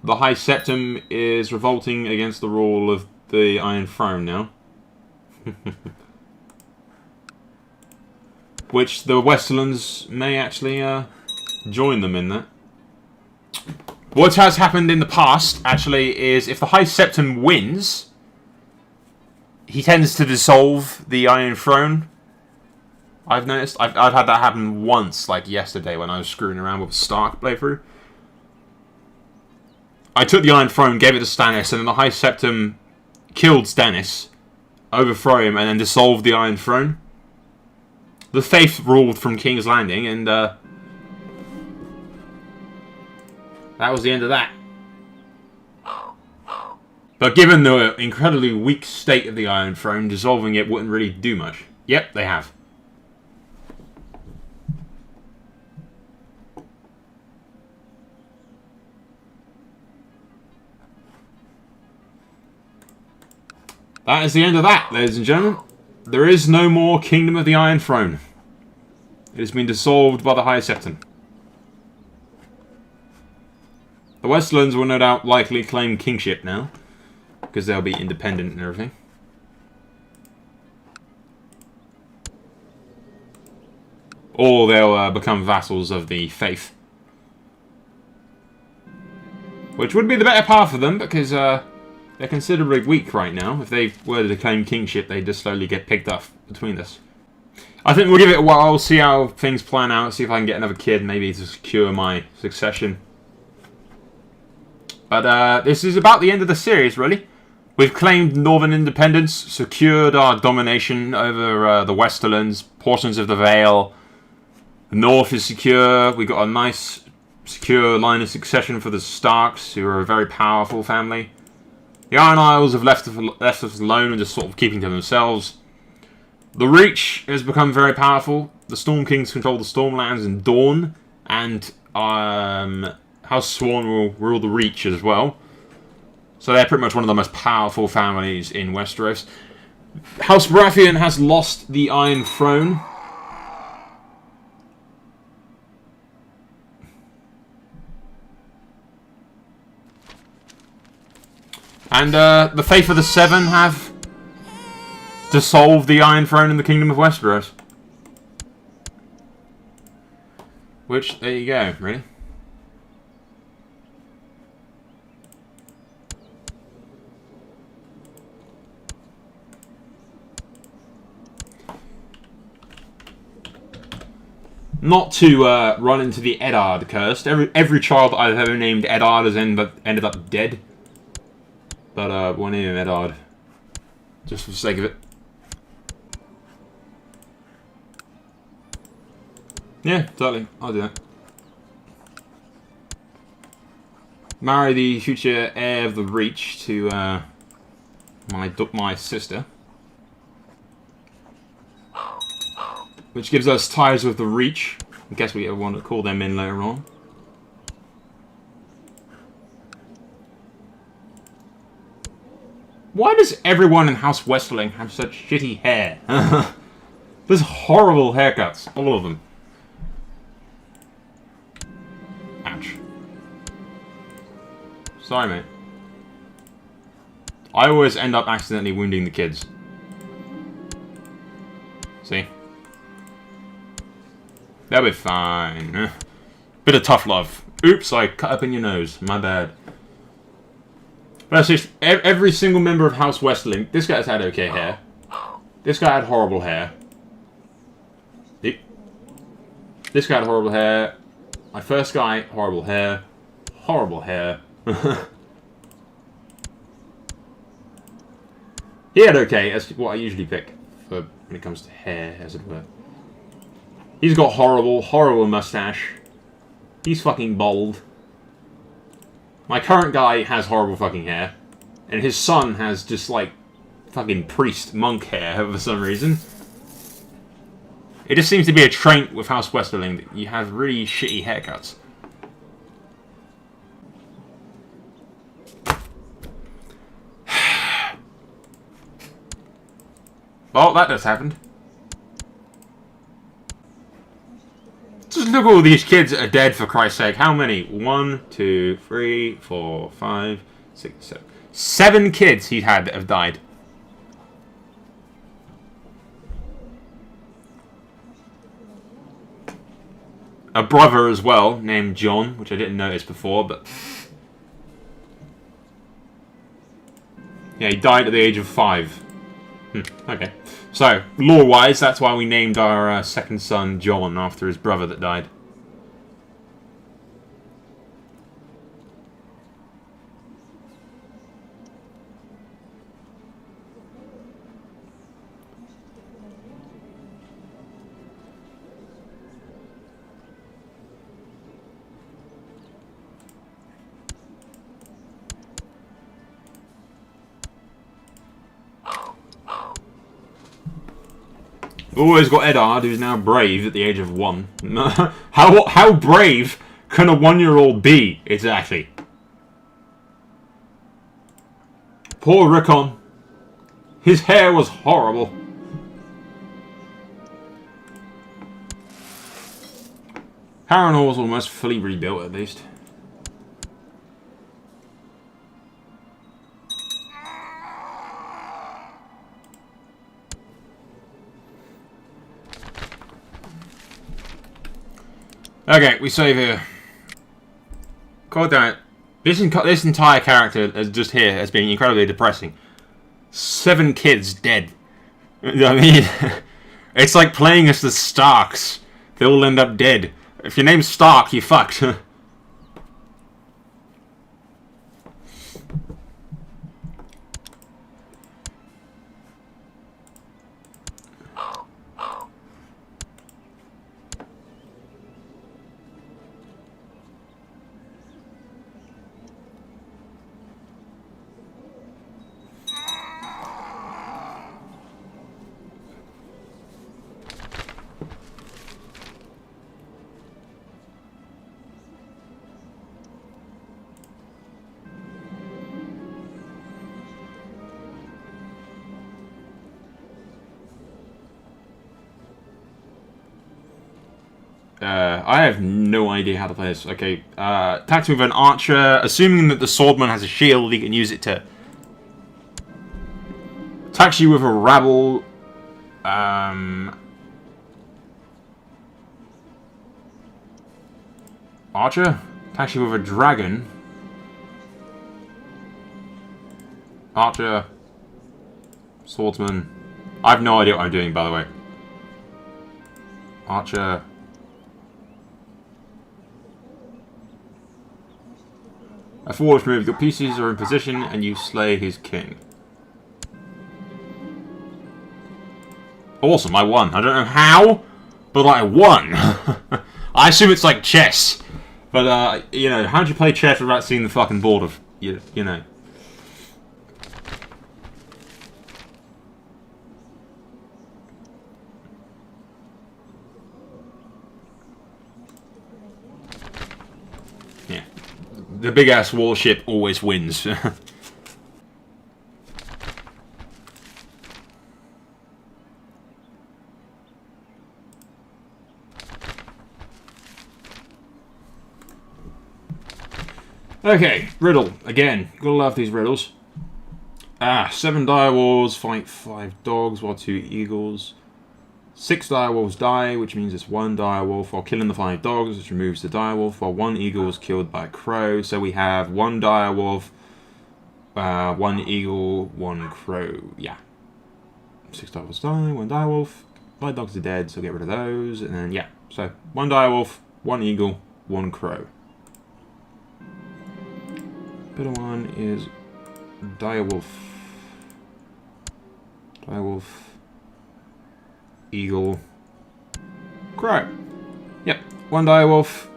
the High Septum is revolting against the rule of the Iron Throne now. Which the Westerlands may actually join them in that. What has happened in the past, actually, is if the High Septum wins, he tends to dissolve the Iron Throne. I've noticed. I've had that happen once, like yesterday, when I was screwing around with a Stark playthrough. I took the Iron Throne, gave it to Stannis, and then the High Septum killed Stannis, overthrew him, and then dissolved the Iron Throne. The Faith ruled from King's Landing, and that was the end of that. But given the incredibly weak state of the Iron Throne, dissolving it wouldn't really do much. Yep, they have. That is the end of that, ladies and gentlemen. There is no more Kingdom of the Iron Throne. It has been dissolved by the High Septon. The Westerlands will no doubt likely claim kingship now, because they'll be independent and everything. Or they'll become vassals of the Faith. Which would be the better path for them, because they're considerably weak right now. If they were to claim kingship, they'd just slowly get picked up between us. I think we'll give it a while, see how things plan out, see if I can get another kid, maybe to secure my succession. But this is about the end of the series, really. We've claimed Northern independence, secured our domination over the Westerlands, portions of the Vale. The North is secure. We got a nice, secure line of succession for the Starks, who are a very powerful family. The Iron Isles have left us alone and just sort of keeping to themselves. The Reach has become very powerful. The Storm Kings control the Stormlands and Dawn, and House Sworn will rule the Reach as well. So they're pretty much one of the most powerful families in Westeros. House Baratheon has lost the Iron Throne. And the Faith of the Seven have dissolved the Iron Throne in the Kingdom of Westeros. Which, there you go, really. Not to run into the Eddard curse. Every child I've ever named Eddard has ended up dead. But we'll name him Eddard. Just for the sake of it. Yeah, totally. I'll do that. Marry the future heir of the Reach to my sister. Which gives us ties with the Reach. I guess we want to call them in later on. Why does everyone in House Westerling have such shitty hair? There's horrible haircuts. All of them. Ouch. Sorry, mate. I always end up accidentally wounding the kids. See? They'll be fine. Bit of tough love. Oops, I cut up in your nose. My bad. But that's just every single member of House Westerling. This guy's had okay hair. This guy had horrible hair. This guy had horrible hair. My first guy, horrible hair. Horrible hair. He had okay. That's what I usually pick for when it comes to hair, as it were. He's got horrible, horrible mustache. He's fucking bald. My current guy has horrible fucking hair. And his son has just, like, fucking priest monk hair for some reason. It just seems to be a trait with House Westerling that you have really shitty haircuts. Oh, that just happened. Just Look at all these kids that are dead, for Christ's sake. How many? 1, 2, 3, 4, 5, 6, 7. 7 kids he had that have died. A brother as well, named John, which I didn't notice before, but... yeah, he died at the age of 5. Okay. So, lore-wise, that's why we named our second son John, after his brother that died. Always got Eddard, who's now brave at the age of 1. How brave can a 1-year-old be, exactly? Poor Rickon. His hair was horrible. Harrenhal's almost fully rebuilt, at least. Okay, we save here. God damn it. This entire character is just here has been incredibly depressing. 7 kids dead. I mean, it's like playing as the Starks. They all end up dead. If your name's Stark, you're fucked. I have no idea how to play this. Okay, attacks with an archer. Assuming that the swordman has a shield, he can use it to... attacks you with a rabble. Archer? Attacks you with a dragon. Archer. Swordsman. I have no idea what I'm doing, by the way. Archer. A forward move, your pieces are in position and you slay his king. Awesome, I won. I don't know how, but I won. I assume it's like chess. But, you know, how'd you play chess without seeing the fucking board of, you know. Yeah. The big-ass warship always wins. Okay, riddle. Again, gotta love these riddles. 7 direwolves fight 5 dogs while 2 eagles. 6 direwolves die, which means it's 1 direwolf while killing the 5 dogs, which removes the direwolf, while 1 eagle is killed by a crow. So we have 1 direwolf, 1 eagle, 1 crow. Yeah. 6 direwolves die, 1 direwolf. 5 dogs are dead, so get rid of those. And then, yeah. So, 1 direwolf, 1 eagle, 1 crow. Better one is direwolf. Direwolf. Eagle. Crow. Yep. 1 direwolf.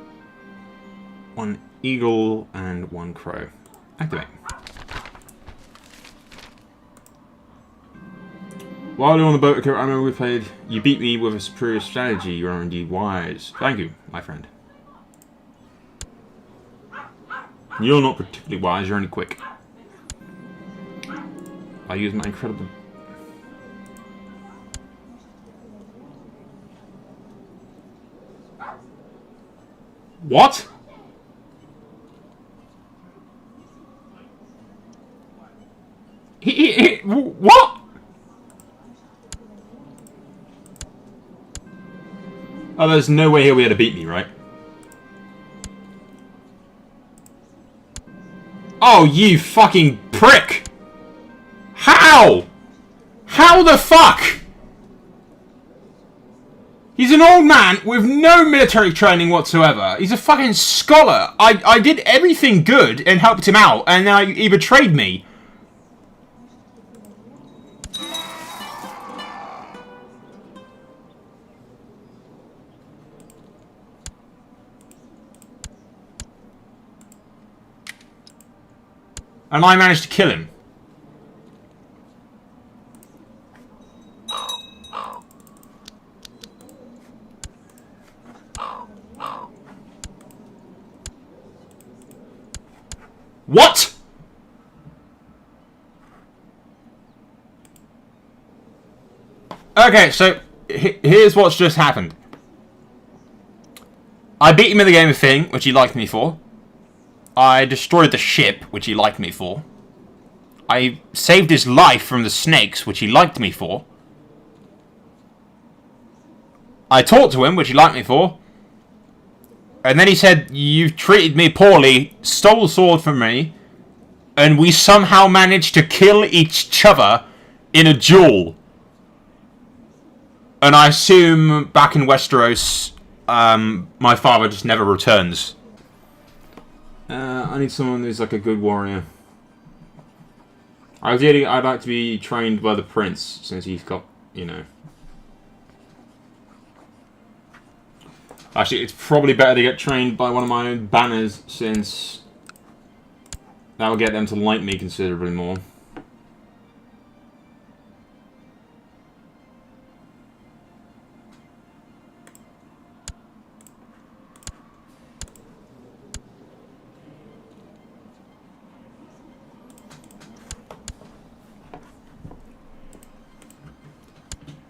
1 eagle and 1 crow. Activate. While you're on the boat, I remember we played You Beat Me with a Superior Strategy. You are indeed wise. Thank you, my friend. You're not particularly wise, you're only quick. I use my incredible... What? What? Oh, there's no way he'll be able to beat me, right? Oh, you fucking prick! How? How the fuck? He's an old man with no military training whatsoever. He's a fucking scholar. I did everything good and helped him out, and now he betrayed me. And I managed to kill him. What? Okay, so here's what's just happened. I beat him in the game of Thing, which he liked me for. I destroyed the ship, which he liked me for. I saved his life from the snakes, which he liked me for. I talked to him, which he liked me for. And then he said, "You've treated me poorly," stole the sword from me, and we somehow managed to kill each other in a duel. And I assume back in Westeros, my father just never returns. I need someone who's like a good warrior. Ideally, I'd like to be trained by the prince, since he's got, you know... Actually, it's probably better to get trained by one of my own banners, since that will get them to like me considerably more.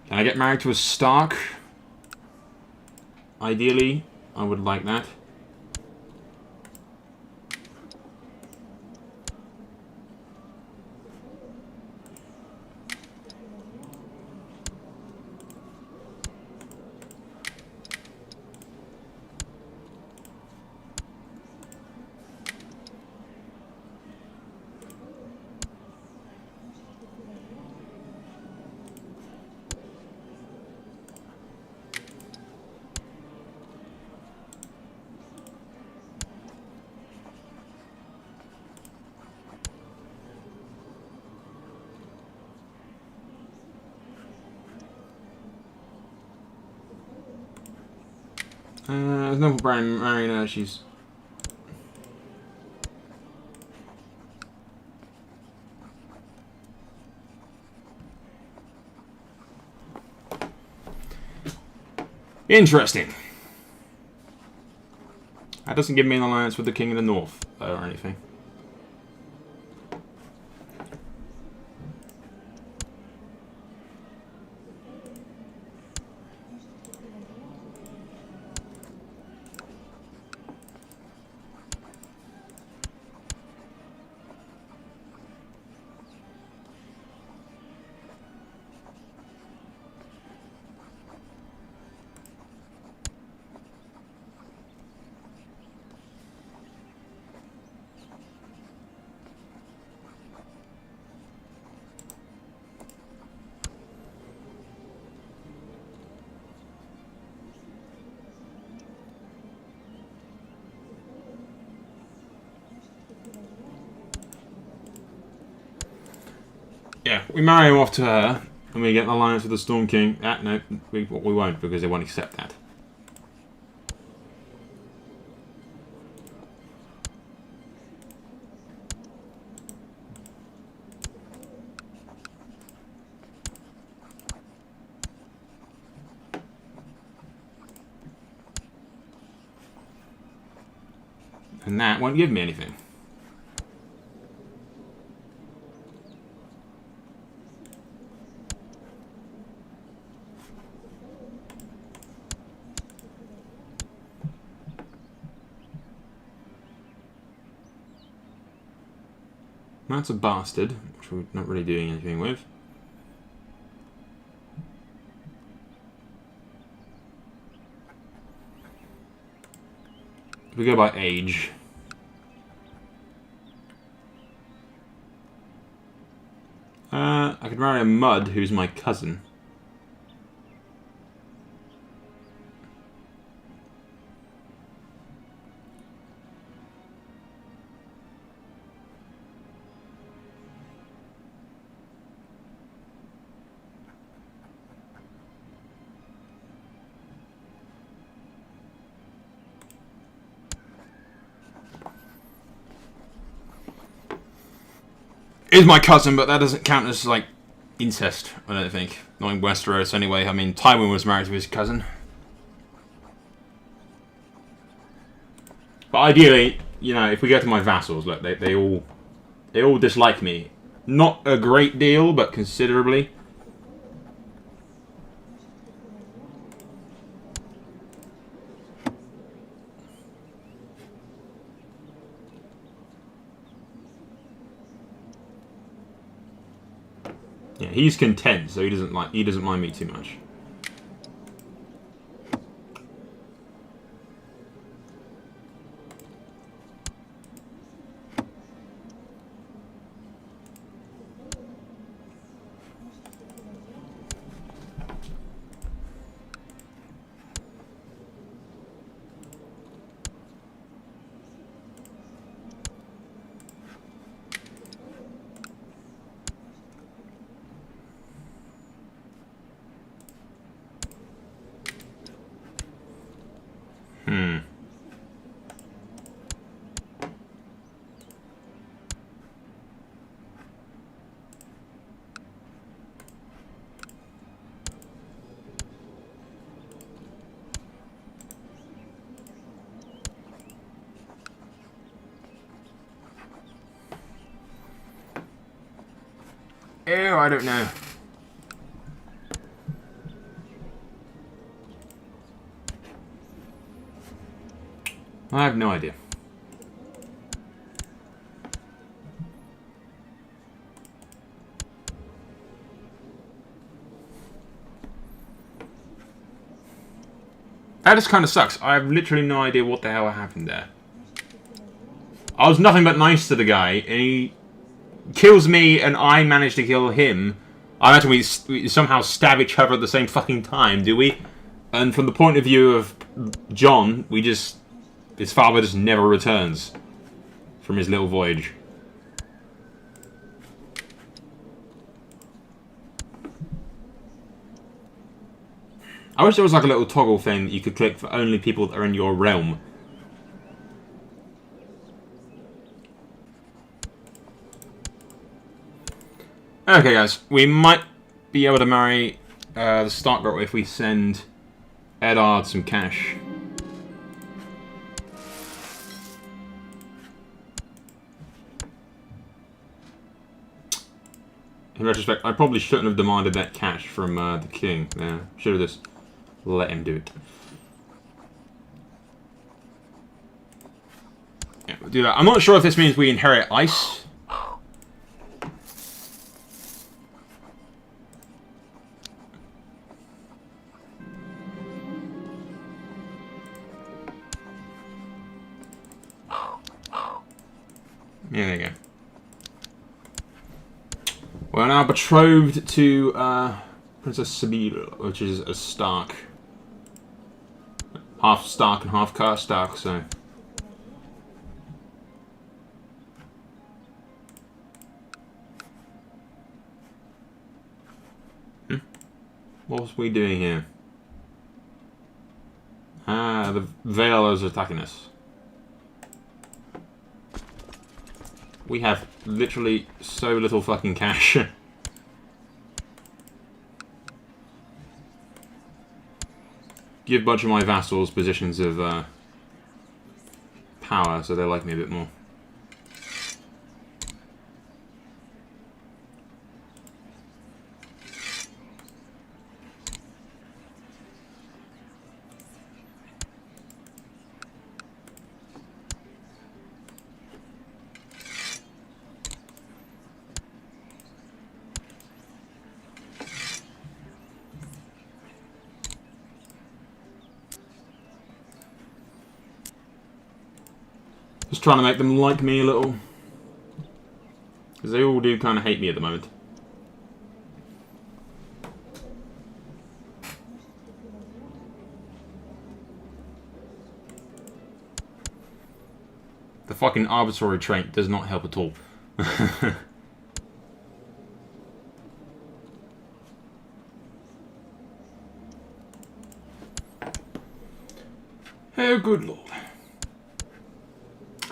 Can I get married to a Stark? Ideally, I would like that. There's no Brian Marina, she's... Interesting. That doesn't give me an alliance with the King of the North, though, or anything. Yeah, we marry him off to her, and we get an alliance with the Storm King. No, we won't, because they won't accept that. And that won't give me anything. That's a bastard, which we're not really doing anything with. If we go by age... I could marry a mud who's my cousin. Is my cousin, but that doesn't count as, like, incest, I don't think. Not in Westeros, anyway. I mean, Tywin was married to his cousin. But ideally, you know, if we go to my vassals, look, they all dislike me. Not a great deal, but considerably. Yeah, he's content, so he doesn't mind me too much. Oh, I don't know. I have no idea. That just kind of sucks. I have literally no idea what the hell happened there. I was nothing but nice to the guy, and he kills me, and I managed to kill him. I imagine we somehow stab each other at the same fucking time, do we? And from the point of view of John, his father just never returns from his little voyage. I wish there was like a little toggle thing that you could click for only people that are in your realm. Okay, guys, we might be able to marry the Stark girl if we send Eddard some cash. In retrospect, I probably shouldn't have demanded that cash from the king. Yeah, should have just let him do it. Yeah, we'll do that. I'm not sure if this means we inherit ice. Yeah, there you go. We're now betrothed to Princess Sibyl, which is a Stark. Half Stark and half Karstark, so... What was we doing here? Ah, the Vale is attacking us. We have literally so little fucking cash. Give a bunch of my vassals positions of power so they like me a bit more. Just trying to make them like me a little. Because they all do kind of hate me at the moment. The fucking arbitrary trait does not help at all. Oh, good lord.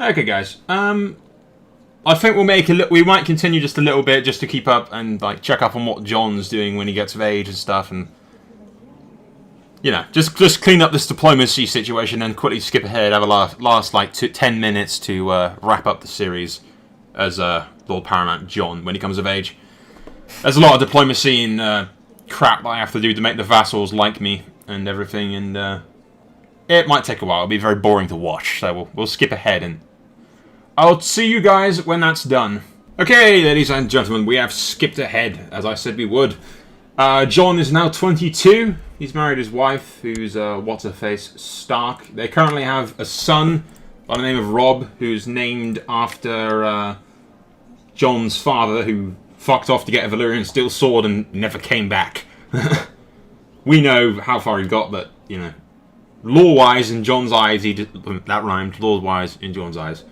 Okay, guys. I think we'll make we might continue just a little bit, just to keep up and like check up on what John's doing when he gets of age and stuff, and you know, just clean up this diplomacy situation and quickly skip ahead. Have a last like 10 minutes to wrap up the series as Lord Paramount John when he comes of age. There's a lot of diplomacy and crap that I have to do to make the vassals like me and everything, and it might take a while. It'll be very boring to watch, so we'll skip ahead, and I'll see you guys when that's done. Okay, ladies and gentlemen, we have skipped ahead, as I said we would. John is now 22. He's married his wife, who's what's-her-face, Stark. They currently have a son by the name of Rob, who's named after John's father, who fucked off to get a Valyrian steel sword and never came back. We know how far he got, but, you know, lore-wise, in John's eyes, that rhymed, lore-wise, in John's eyes.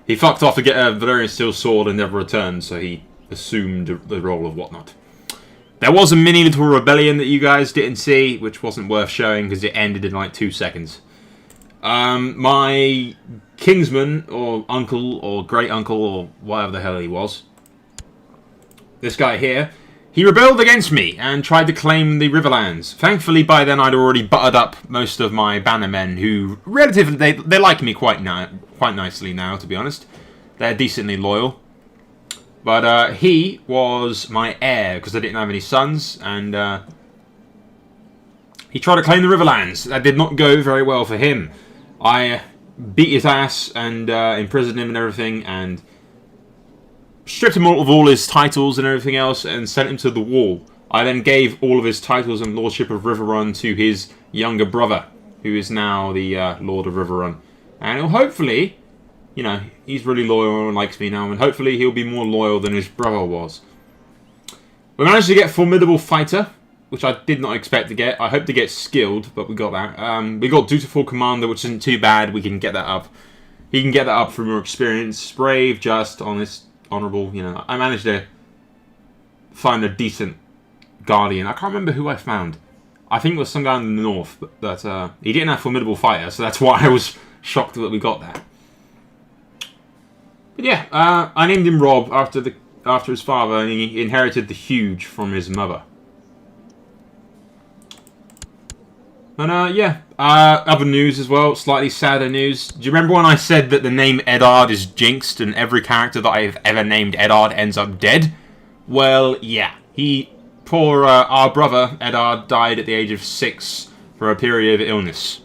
He fucked off to get a Valyrian steel sword and never returned, so he assumed the role of whatnot. There was a mini little rebellion that you guys didn't see, which wasn't worth showing because it ended in like 2 seconds. My kinsman, or uncle, or great-uncle, or whatever the hell he was, this guy here, he rebelled against me and tried to claim the Riverlands. Thankfully, by then I'd already buttered up most of my bannermen, who relatively they like me quite nicely now, to be honest. They're decently loyal. But he was my heir because I didn't have any sons, and he tried to claim the Riverlands. That did not go very well for him. I beat his ass and imprisoned him and everything, and stripped him of all his titles and everything else, and sent him to the wall. I then gave all of his titles and Lordship of Riverrun to his younger brother, who is now the Lord of Riverrun. And he'll hopefully, you know, he's really loyal and likes me now, and hopefully he'll be more loyal than his brother was. We managed to get Formidable Fighter, which I did not expect to get. I hoped to get Skilled, but we got that. We got Dutiful Commander, which isn't too bad. We can get that up. He can get that up through more experience. Brave, Just, Honest, Honourable, you know. I managed to find a decent Guardian. I can't remember who I found. I think it was some guy in the north, but he didn't have Formidable Fighter, so that's why I was shocked that we got that. But yeah, I named him Rob after his father, and he inherited the Huge from his mother. And yeah, other news as well, slightly sadder news. Do you remember when I said that the name Eddard is jinxed and every character that I've ever named Eddard ends up dead? Well, yeah. Poor our brother, Eddard, died at the age of 6 for a period of illness.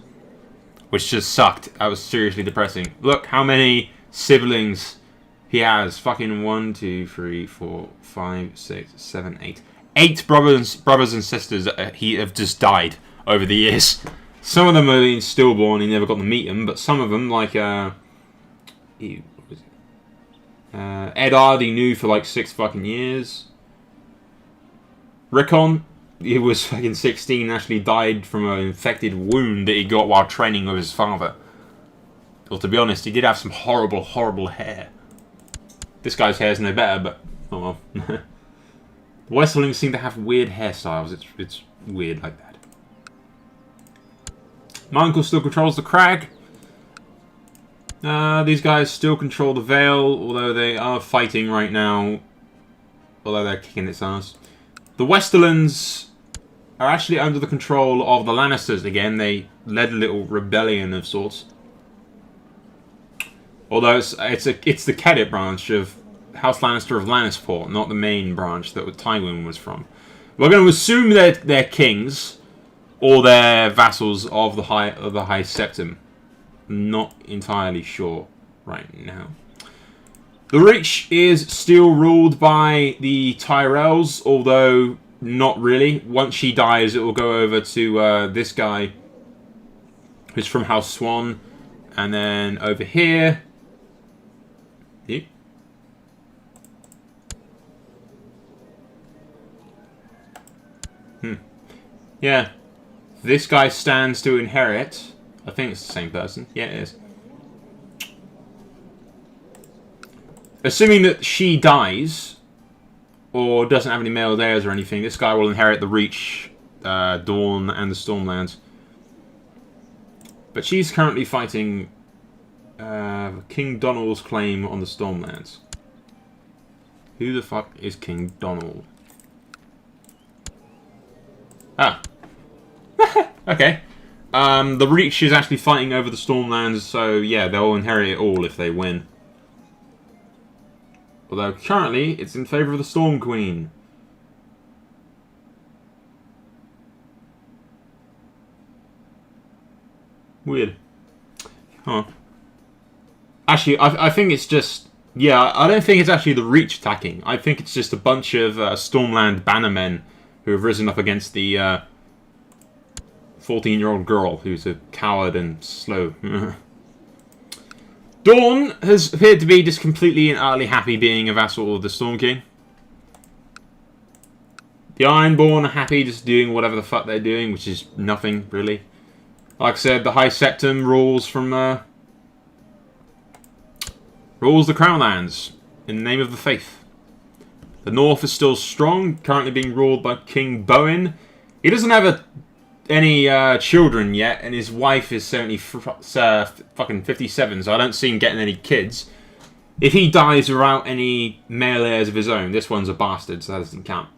Which just sucked. That was seriously depressing. Look how many siblings he has. Fucking 1, 2, 3, 4, 5, 6, 7, 8. 8 brothers and sisters that he have just died over the years. Some of them have been stillborn, he never got to meet them, but some of them, like, Eddard, he knew for like 6 fucking years. Rickon, he was fucking 16, actually died from an infected wound that he got while training with his father. Well, to be honest, he did have some horrible, horrible hair. This guy's hair's no better, but oh well. Westerlings seem to have weird hairstyles. It's weird like that. My uncle still controls the crag. These guys still control the Vale, although they are fighting right now. Although they're kicking its ass. The Westerlands are actually under the control of the Lannisters again. They led a little rebellion of sorts. Although it's the Cadet branch of House Lannister of Lannisport, not the main branch that Tywin was from. We're going to assume that they're kings. Or they're vassals of the High Septim. Not entirely sure right now. The Reach is still ruled by the Tyrells, although not really. Once she dies, it will go over to this guy, who's from House Swan, And then over here... Yeah. This guy stands to inherit. I think it's the same person. Yeah, it is. Assuming that she dies, or doesn't have any male heirs or anything, this guy will inherit the Reach, Dawn, and the Stormlands. But she's currently fighting King Donald's claim on the Stormlands. Who the fuck is King Donald? Ah. Okay. The Reach is actually fighting over the Stormlands, so yeah, they'll inherit it all if they win. Although currently, it's in favour of the Storm Queen. Weird. Huh. Actually, I think it's just... Yeah, I don't think it's actually the Reach attacking. I think it's just a bunch of Stormland bannermen who have risen up against the 14-year-old girl who's a coward and slow. Dawn has appeared to be just completely and utterly happy being a vassal of the Storm King. The Ironborn are happy just doing whatever the fuck they're doing, which is nothing, really. Like I said, the High Septum rules from... rules the Crownlands in the name of the faith. The North is still strong, currently being ruled by King Bowen. He doesn't have any children yet, and his wife is fucking 57, so I don't see him getting any kids. If he dies without any male heirs of his own, this one's a bastard, so that doesn't count.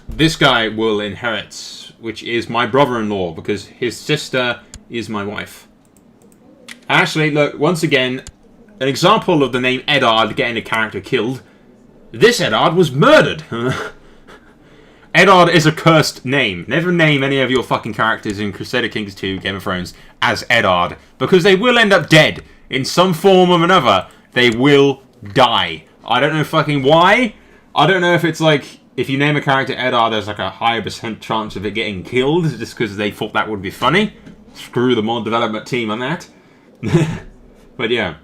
This guy will inherit, which is my brother-in-law, because his sister is my wife. Actually, look, once again, an example of the name Eddard getting a character killed. This Eddard was murdered. Eddard is a cursed name. Never name any of your fucking characters in Crusader Kings 2 Game of Thrones as Eddard, because they will end up dead. In some form or another, they will die. I don't know fucking why. I don't know if it's like, if you name a character Eddard, there's like a higher % chance of it getting killed, just because they thought that would be funny. Screw the mod development team on that. But yeah.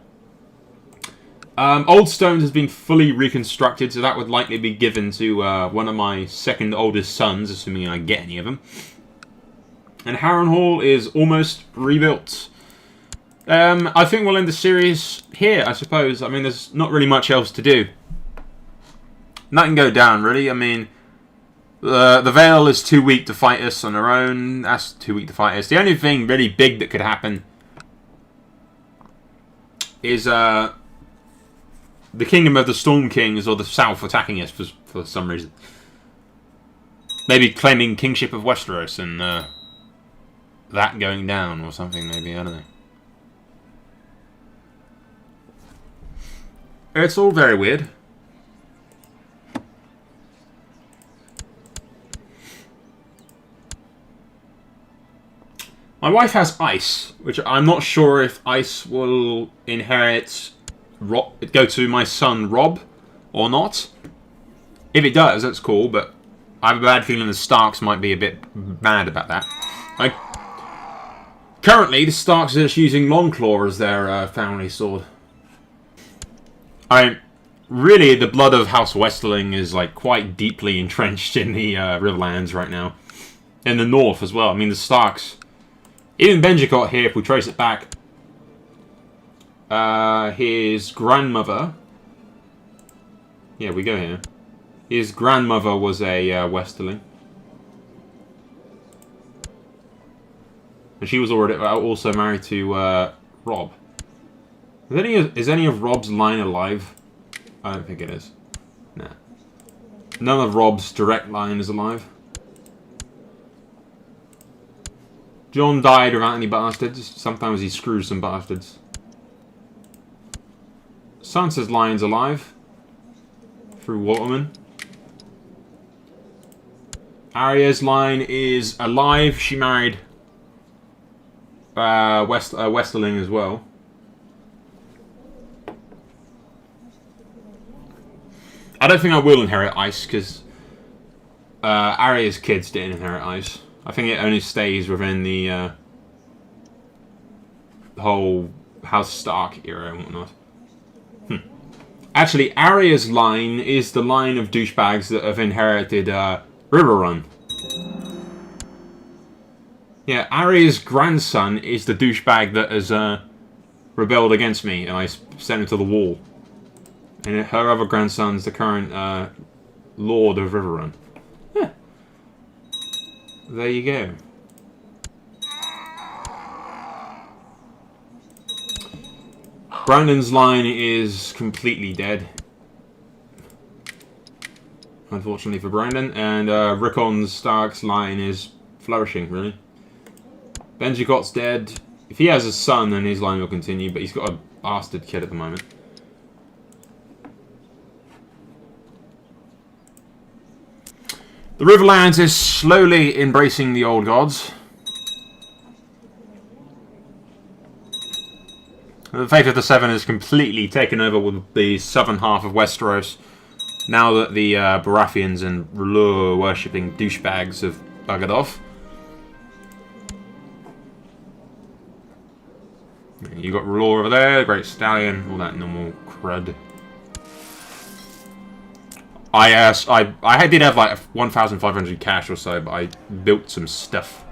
Old Stones has been fully reconstructed, so that would likely be given to one of my second oldest sons, assuming I get any of them. And Harrenhal is almost rebuilt. I think we'll end the series here, I suppose. I mean, there's not really much else to do. Nothing go down, really. I mean, the Vale is too weak to fight us on her own. That's too weak to fight us. The only thing really big that could happen is the Kingdom of the Storm Kings or the South attacking us for some reason. Maybe claiming kingship of Westeros and that going down or something, maybe. I don't know. It's all very weird. My wife has ice, which I'm not sure if ice will inherit, go to my son Rob, or not. If it does, that's cool, but I have a bad feeling the Starks might be a bit mad about that. Currently, the Starks are just using Longclaw as their family sword. Really, the blood of House Westerling is like quite deeply entrenched in the Riverlands right now. In the north as well. I mean, the Starks... Even Benjicott here, if we trace it back, his grandmother... Yeah, we go here. His grandmother was a Westerling. And she was already also married to Rob. Is any of Rob's line alive? I don't think it is. Nah. None of Rob's direct line is alive. John died without any bastards. Sometimes he screws some bastards. Sansa's line's alive. Through Waterman. Arya's line is alive. She married Westerling as well. I don't think I will inherit ice because Arya's kids didn't inherit ice. I think it only stays within the whole House Stark era and whatnot. Actually, Arya's line is the line of douchebags that have inherited Riverrun. Yeah, Arya's grandson is the douchebag that has rebelled against me, and I sent him to the wall. And her other grandson's the current Lord of Riverrun. Yeah. There you go. Brandon's line is completely dead. Unfortunately for Brandon. And Rickon Stark's line is flourishing, really. Benjicot's dead. If he has a son, then his line will continue, but he's got a bastard kid at the moment. The Riverlands is slowly embracing the old gods. The Faith of the Seven has completely taken over with the southern half of Westeros. Now that the Baratheons and R'hllor worshipping douchebags have buggered off. You got R'hllor over there, Great Stallion, all that normal crud. I did have like 1,500 cash or so, but I built some stuff.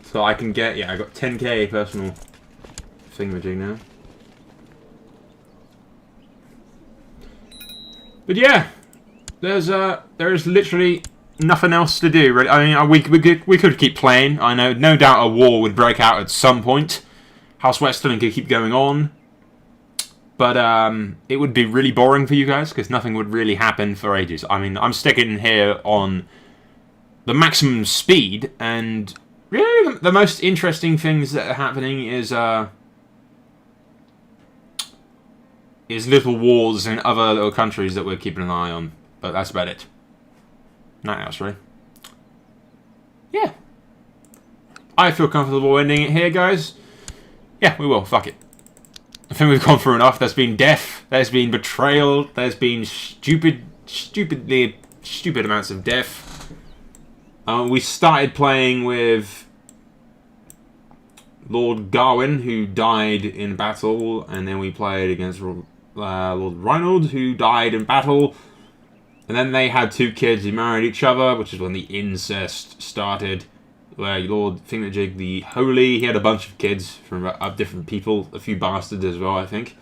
So I can get, yeah, I got 10k personal thingamajig now. But yeah, there's literally nothing else to do, really. I mean, we could keep playing. I know, no doubt a war would break out at some point. House Westerling could keep going on. But it would be really boring for you guys, because nothing would really happen for ages. I mean, I'm sticking here on the maximum speed, and really the most interesting things that are happening is little wars in other little countries that we're keeping an eye on. But that's about it. Nothing else, really. Yeah. I feel comfortable ending it here, guys. Yeah, we will. Fuck it. I think we've gone through enough. There's been death. There's been betrayal. There's been stupid amounts of death. We started playing with Lord Garwin, who died in battle, and then we played against Lord Reinald, who died in battle. And then they had 2 kids who married each other, which is when the incest started. Where Lord Thingamajig the Holy, he had a bunch of kids from different people, a few bastards as well, I think.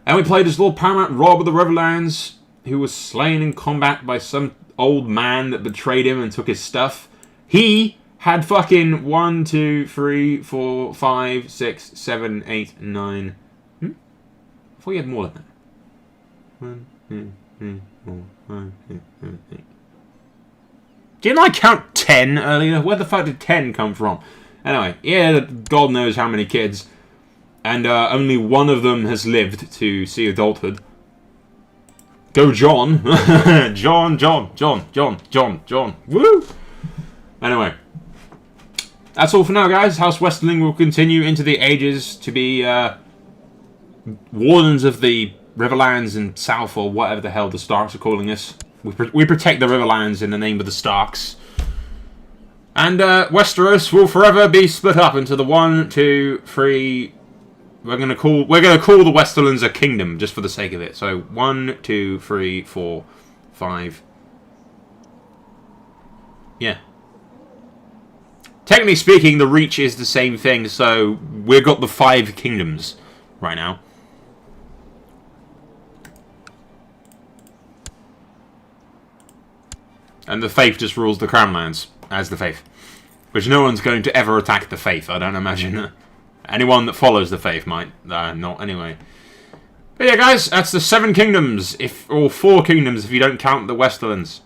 And we played as Lord Paramount Rob of the Riverlands, who was slain in combat by some old man that betrayed him and took his stuff. He had fucking 1, 2, 3, 4, 5, 6, 7, 8, 9. I thought he had more than that. 1, 2, 3, 4, 5, 6, 7, 8. Didn't I count 10 earlier? Where the fuck did 10 come from? Anyway, yeah, God knows how many kids. And only one of them has lived to see adulthood. Go John. John. Woo! Anyway. That's all for now, guys. House Westerling will continue into the ages to be wardens of the Riverlands and South, or whatever the hell the Starks are calling us. We protect the Riverlands in the name of the Starks. And Westeros will forever be split up into the 1, 2, 3. We're gonna call the Westerlands a kingdom just for the sake of it. So 1, 2, 3, 4, 5. Yeah. Technically speaking, the Reach is the same thing. So we've got the 5 kingdoms right now. And the Faith just rules the Crownlands as the Faith. Which no one's going to ever attack the Faith, I don't imagine. Anyone that follows the Faith might. Not anyway. But yeah, guys, that's the 7 kingdoms. Or 4 kingdoms if you don't count the Westerlands.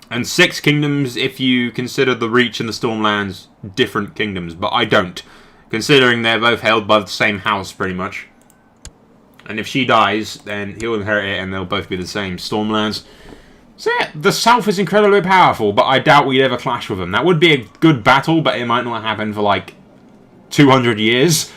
And 6 kingdoms if you consider the Reach and the Stormlands different kingdoms. But I don't. Considering they're both held by the same house, pretty much. And if she dies, then he'll inherit it and they'll both be the same. Stormlands. So yeah, the South is incredibly powerful, but I doubt we'd ever clash with them. That would be a good battle, but it might not happen for like 200 years.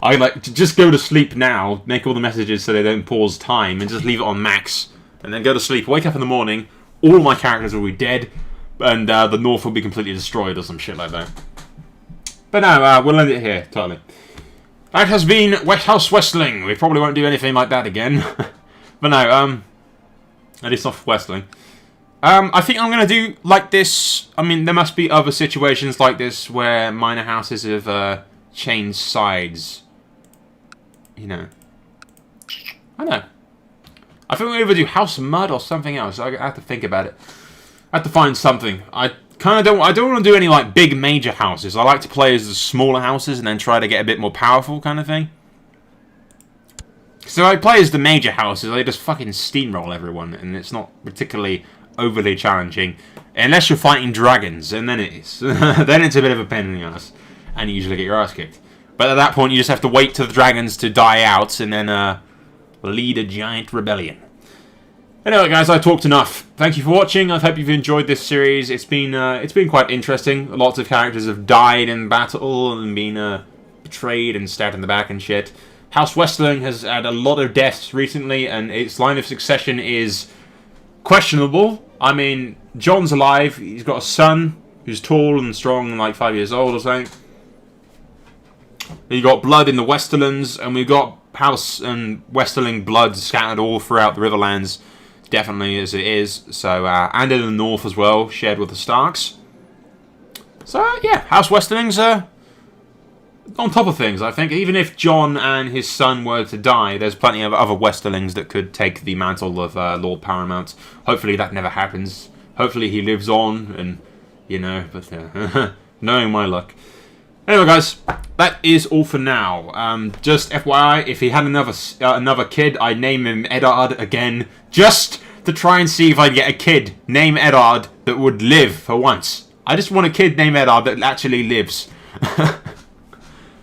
I'd like to just go to sleep now, make all the messages so they don't pause time, and just leave it on max. And then go to sleep, wake up in the morning, all my characters will be dead, And the north will be completely destroyed or some shit like that. But no, we'll end it here, totally. That has been House Westerling. We probably won't do anything like that again. But no, at least not for Westerling. I think I'm going to do like this. I mean, there must be other situations like this where minor houses have changed sides. You know. I don't know. I think we'll either do House Mud or something else. I have to think about it. I have to find something. I don't want to do any like big major houses. I like to play as the smaller houses and then try to get a bit more powerful kind of thing. So I play as the major houses. They just fucking steamroll everyone, and it's not particularly overly challenging unless you're fighting dragons, and then it is. Then it's a bit of a pain in the ass, and you usually get your ass kicked. But at that point, you just have to wait till the dragons to die out, and then lead a giant rebellion. Anyway, guys, I talked enough. Thank you for watching. I hope you've enjoyed this series. It's been quite interesting. Lots of characters have died in battle and been betrayed and stabbed in the back and shit. House Westerling has had a lot of deaths recently, and its line of succession is questionable. I mean, John's alive. He's got a son who's tall and strong and like 5 years old or something. You got blood in the Westerlands, and we've got House and Westerling blood scattered all throughout the Riverlands. Definitely as it is. So, and in the north as well, shared with the Starks. So, yeah, House Westerling's on top of things, I think. Even if John and his son were to die, there's plenty of other Westerlings that could take the mantle of Lord Paramount. Hopefully that never happens. Hopefully he lives on, and, you know, but knowing my luck. Anyway, guys, that is all for now. Just FYI, if he had another kid, I'd name him Eddard again, just to try and see if I'd get a kid named Eddard that would live for once. I just want a kid named Eddard that actually lives.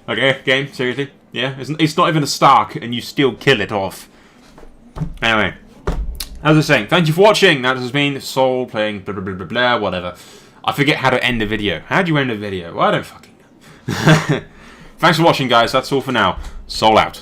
Okay, game? Seriously? Yeah? It's not even a Stark, and you still kill it off. Anyway, as I was saying, thank you for watching. That has been Soul playing blah blah blah blah blah, whatever. I forget how to end a video. How do you end a video? Well, I don't fucking know. Thanks for watching, guys. That's all for now. Soul out.